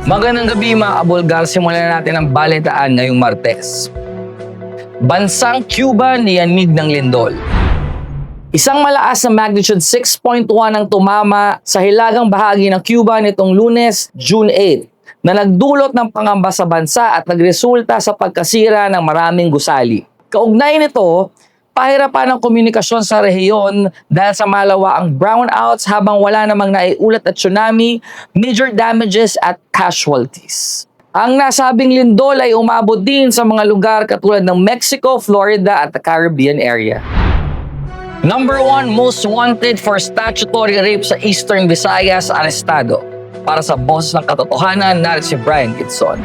Magandang gabi mga kabulgar, simulan natin ang balitaan ngayong Martes. Bansang Cuba niyanig ng lindol. Isang malakas na magnitude 6.1 ang tumama sa hilagang bahagi ng Cuba nitong Lunes, June 8, na nagdulot ng pangamba sa bansa at nagresulta sa pagkasira ng maraming gusali. Kaugnay nito, pahirapan ng komunikasyon sa rehiyon dahil sa malawaang brownouts habang wala namang naiulat at tsunami, major damages at casualties. Ang nasabing lindol ay umabot din sa mga lugar katulad ng Mexico, Florida at the Caribbean area. Number 1 most wanted for statutory rape sa Eastern Visayas, arestado. Para sa Boses ng Katotohanan, narito si Brian Gitson.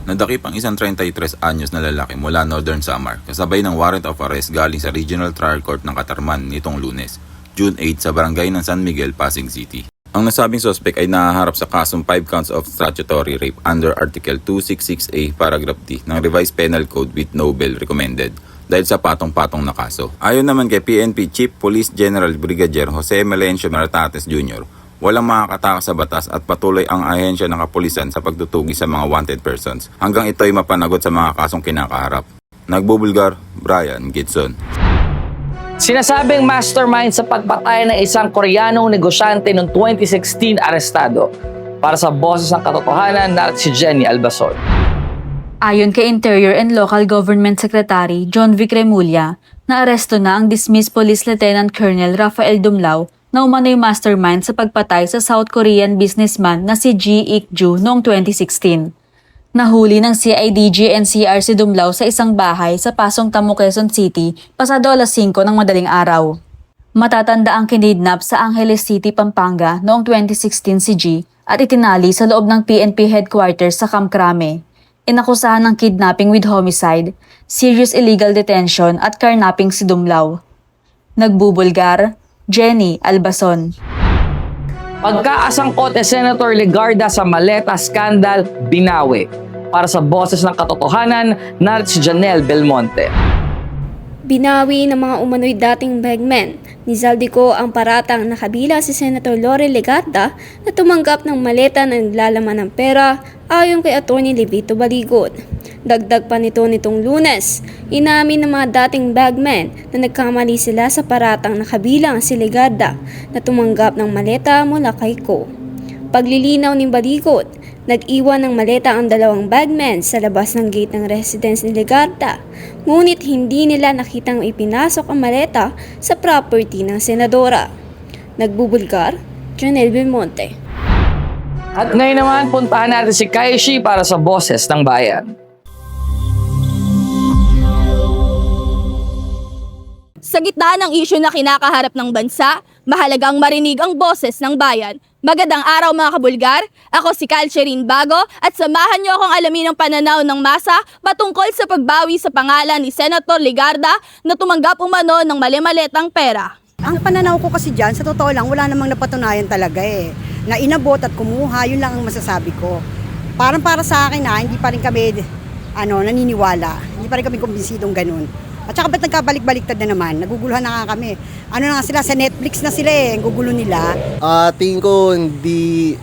Nadakip ang isang 33 anyos na lalaki mula Northern Samar kasabay ng warrant of arrest galing sa Regional Trial Court ng Catarman nitong Lunes, June 8 sa barangay ng San Miguel, Pasig City. Ang nasabing suspect ay nahaharap sa kasong 5 counts of statutory rape under Article 266A Paragraph D ng Revised Penal Code with no bail recommended dahil sa patong-patong na kaso. Ayon naman kay PNP Chief Police General Brigadier Jose Melencio Maratates Jr., walang makakatakas sa batas at patuloy ang ahensya ng kapulisan sa pagtutugi sa mga wanted persons hanggang ito ay mapanagot sa mga kasong kinakaharap. Nagbubulgar, Brian Gitson. Sinasabing mastermind sa pagpatay ng isang Koreanong negosyante noong 2016 arestado. Para sa Boses ng Katotohanan, narito si Jenny Albazon. Ayon kay Interior and Local Government Secretary John Vic Remulla, naaresto na ang dismissed Police Lieutenant Colonel Rafael Dumlao na umano'y mastermind sa pagpatay sa South Korean businessman na si Ji Ik-ju noong 2016. Nahuli ng CIDG NCR si Dumlao sa isang bahay sa Pasong Tamo, Quezon City pasado alas 5 ng madaling araw. Matatanda ang kinidnap sa Angeles City, Pampanga noong 2016 si Ji at itinali sa loob ng PNP headquarters sa Camp Crame. Inakusahan ng kidnapping with homicide, serious illegal detention at carnapping si Dumlao. Nagbubulgar, Jenny Albazon. Pagkaasangkot ni Senator Legarda sa maleta scandal, binawi. Para sa Boses ng Katotohanan, narito si Janelle Belmonte. Binawi ng mga umano'y dating bagmen ni Zaldico ang paratang nakabila si Senator Lore Legarda na tumanggap ng maleta na naglalaman ng pera ayon kay Atty. Levito Baligot. Dagdag pa nito nitong Lunes, inamin ng mga dating bagmen na nagkamali sila sa paratang nakabilang si Legarda na tumanggap ng maleta mula kay Ko. Paglilinaw ni Baligot, nag-iwan ng maleta ang dalawang bagmen sa labas ng gate ng residence ni Legarda, ngunit hindi nila nakitang ipinasok ang maleta sa property ng senadora. Nagbubulgar, Janelle Belmonte. At ngayon naman, puntahan natin si Kaishi para sa Boses ng Bayan. Sa gitna ng isyu na kinakaharap ng bansa, mahalagang marinig ang boses ng bayan. Magandang araw mga kabulgar, ako si Calcherin Bago at samahan niyo akong alamin ang pananaw ng masa patungkol sa pagbawi sa pangalan ni Senator Legarda na tumanggap umano ng mali-maletang pera. Ang pananaw ko kasi dyan, sa totoo lang, wala namang napatunayan talaga na inabot at kumuha, yun lang ang masasabi ko. Parang para sa akin hindi pa rin kami naniniwala, hindi pa rin kami kumbinsidong ganun. At saka ba't nagkabalik-baliktad na naman? Naguguluhan na nga kami. Ano na nga sila, sa Netflix na sila ang gugulo nila. Tingin ko hindi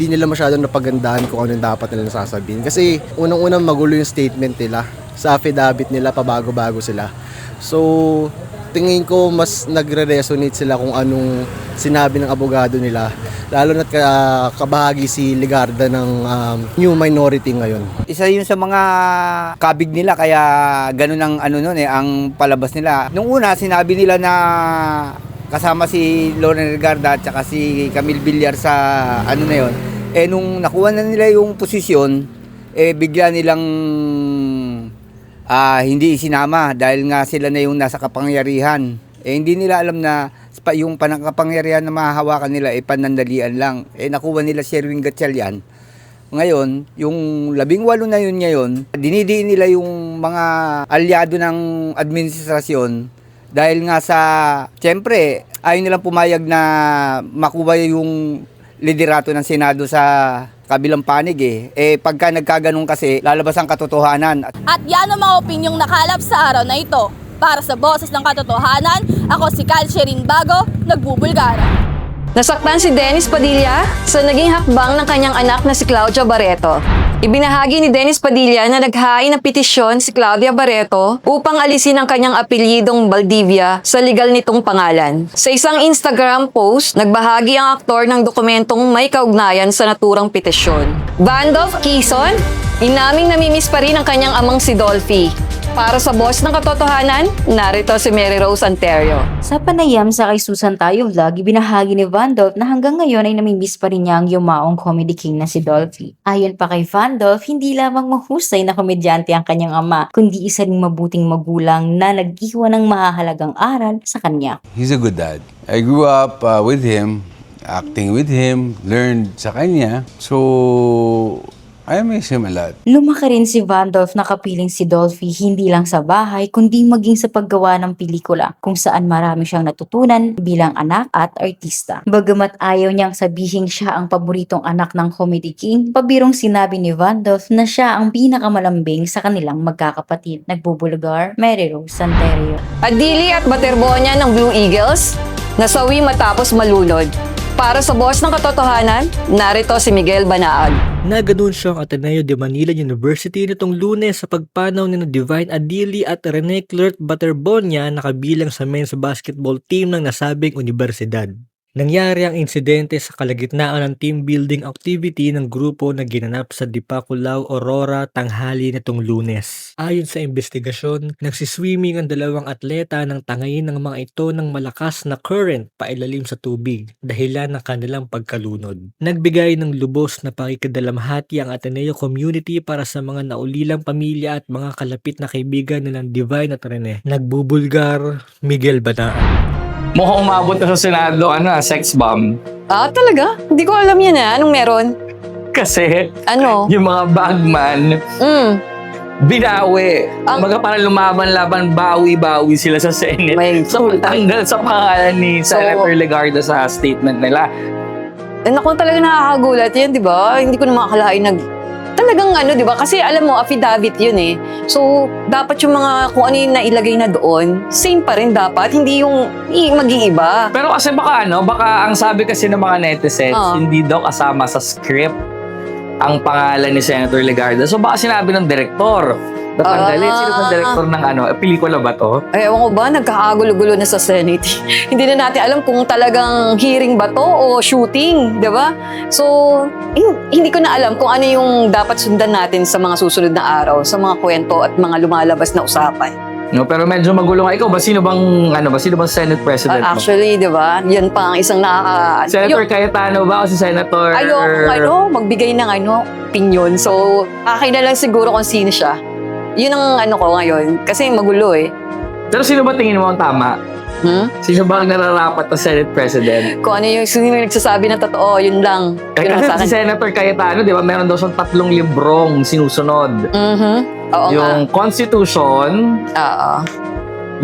nila masyadong napagandaan kung ano dapat nila nasasabihin. Kasi unang-unang magulo yung statement nila. Sa affidavit nila, pabago-bago sila. So, tingin ko mas nagre-resonate sila kung anong sinabi ng abogado nila. Lalo na't kabahagi si Legarda ng new minority ngayon. Isa yun sa mga kabig nila kaya ganun ang ang palabas nila. Nung una sinabi nila na kasama si Lore Legarda at saka si Camille Villar sa na yun. Nung nakuha na nila yung posisyon, bigla nilang hindi sinama dahil nga sila na yung nasa kapangyarihan. Hindi nila alam na yung panakapangyarihan na mahahawakan nila panandalian lang. Nakuha nila Sherwin Gatchalian. Ngayon, yung 18 na yun ngayon, dinidiin nila yung mga alyado ng administrasyon dahil nga siyempre, ayaw nilang pumayag na makuha yung liderato ng Senado sa kabilang panig pagka nagkaganong kasi, lalabas ang katotohanan. At yan ang mga opinyong nakalap sa araw na ito. Para sa Boses ng Katotohanan, ako si Calcherin Bago, nagbubulgar. Nasaktan si Dennis Padilla sa naging hakbang ng kanyang anak na si Claudia Barreto. Ibinahagi ni Dennis Padilla na naghain ng petisyon si Claudia Barreto upang alisin ang kanyang apelyidong Valdivia sa legal nitong pangalan. Sa isang Instagram post, nagbahagi ang aktor ng dokumentong may kaugnayan sa naturang petisyon. Vandolph Quezon, inaming namimiss pa rin ang kanyang amang si Dolphy. Para sa Boss ng Katotohanan, narito si Mary Rose Anterio. Sa panayam sa Kay Susan Tayo Vlog, ibinahagi ni Vandolph na hanggang ngayon ay namimiss pa rin niya ang yumaong comedy king na si Dolphy. Ayon pa kay Vandolph, hindi lamang mahusay na komedyante ang kanyang ama, kundi isa ring mabuting magulang na nag-iwan ng mahahalagang aral sa kanya. He's a good dad. I grew up with him, acting with him, learned sa kanya. So, I miss him a lot. Lumaki rin si Vandolph na kapiling si Dolphy hindi lang sa bahay kundi maging sa paggawa ng pelikula kung saan marami siyang natutunan bilang anak at artista. Bagamat ayaw niyang sabihin siya ang paboritong anak ng comedy king, pabirong sinabi ni Vandolph na siya ang pinakamalambing sa kanilang magkakapatid. Nagbubulgar, Mary Rose Santerio. Adili at Baterbonia ng Blue Eagles, nasawi matapos malunod. Para sa Boss ng Katotohanan, narito si Miguel Banaag. Naganunsyo ang Ateneo de Manila University nitong Lunes sa pagpanaw ni Divine Adili at Rene Clerc Baterbonia na kabilang sa men's basketball team ng nasabing universidad. Nangyari ang insidente sa kalagitnaan ng team building activity ng grupo na ginanap sa Dipaculao, Aurora tanghali nitong Lunes. Ayon sa investigasyon, nagsiswimming ang dalawang atleta nang tangayin ng mga ito ng malakas na current pailalim sa tubig, dahilan ng kanilang pagkalunod. Nagbigay ng lubos na pakikidalamhati ang Ateneo community para sa mga naulilang pamilya at mga kalapit na kaibigan nilang Divine at Rene. Nagbubulgar, Miguel Banaan. Mukhang umabot na sa Senado, sex bomb. Ah, talaga? Hindi ko alam yan Anong meron? Kasi, Ano? yung mga bagman, binawi. Mga parang lumaban-laban, bawi-bawi sila sa Senate. May sa pagtanggal sa pangalan ni Senator Legarda sa statement nila. Naku, talaga nakakagulat yan, di ba? Hindi ko na makakalain talagang di ba? Kasi alam mo, affidavit yun eh. So, dapat yung mga kung ano yung nailagay na doon, same pa rin dapat. Hindi yung mag-iiba. Pero kasi baka ang sabi kasi ng mga netizens, hindi daw kasama sa script ang pangalan ni Senator Legarda. So baka sinabi ng direktor, tatanggalin. Sino ba direktor ng pelikula ba to? Ewan ko ba, nagkakagulo-gulo na sa Senate. Hindi na natin alam kung talagang hearing ba to o shooting, di ba? So, hindi ko na alam kung ano yung dapat sundan natin sa mga susunod na araw, sa mga kwento at mga lumalabas na usapan. No, pero medyo magulo nga. Ikaw ba? Sino bang Senate President mo? Actually, di ba? Yan pa ang isang Senator Cayetano ba o si Senator? Ayoko magbigay ng opinion. So, akin na lang siguro kung sino siya. Yun ang ko ngayon. Kasi magulo eh. Pero sino ba tingin mo ang tama? Sino ba ang nararapat na Senate President? Kung sino yung nagsasabi na totoo, yun lang. Kasi si Senator Cayetano, di ba, meron daw siyang 3 librong sinusunod. Oo yung nga. Constitution,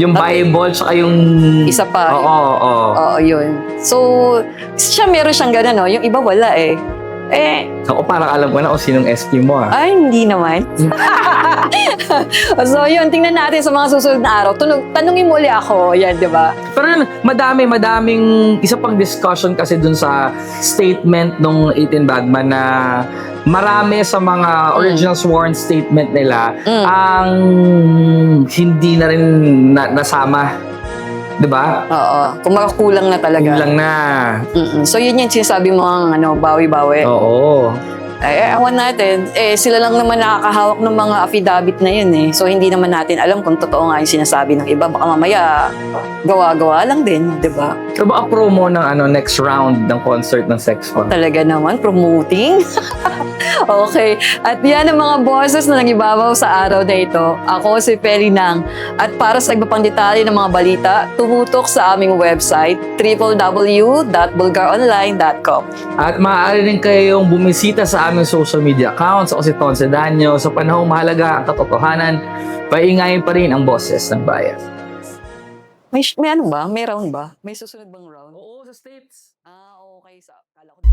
yung Bible, tsaka yung... Isa pa. Oo, yun. So, meron siyang gano'n, Yung iba wala eh. Ako parang alam ko na kung sinong SP mo Ay, hindi naman. So, yun, tingnan natin sa mga susunod na araw. Tanungin mo ulit ako, yan, di ba? Pero yun, madaming isa pang discussion kasi dun sa statement nung 18 Bagman na marami sa mga original sworn statement nila ang hindi na rin nasama. Diba? Oo. Kung kulang na talaga. Kulang na. So, yun yung sinasabi mo ang bawi-bawi. Oo. Awan natin. Sila lang naman nakakahawak ng mga affidavit na yun eh. So, hindi naman natin alam kung totoo nga yung sinasabi ng iba. Baka mamaya, gawa-gawa lang din, di ba? So, baka promo ng next round ng concert ng Sex Fund? Talaga naman, promoting. Okay. At yan ang mga boses na nangibabaw sa araw na ito. Ako si Pelinang. At para sa iba pang detalye ng mga balita, tumutok sa aming website, www.bulgaronline.com. At maaari rin kayong bumisita sa aming social media accounts. Ako si Ton Sedanyo. Sa panahong mahalaga ang katotohanan, paingayin pa rin ang boses ng bayan. May ano ba? May round ba? May susunod bang round? Oo, sa States. Okay. Kala ko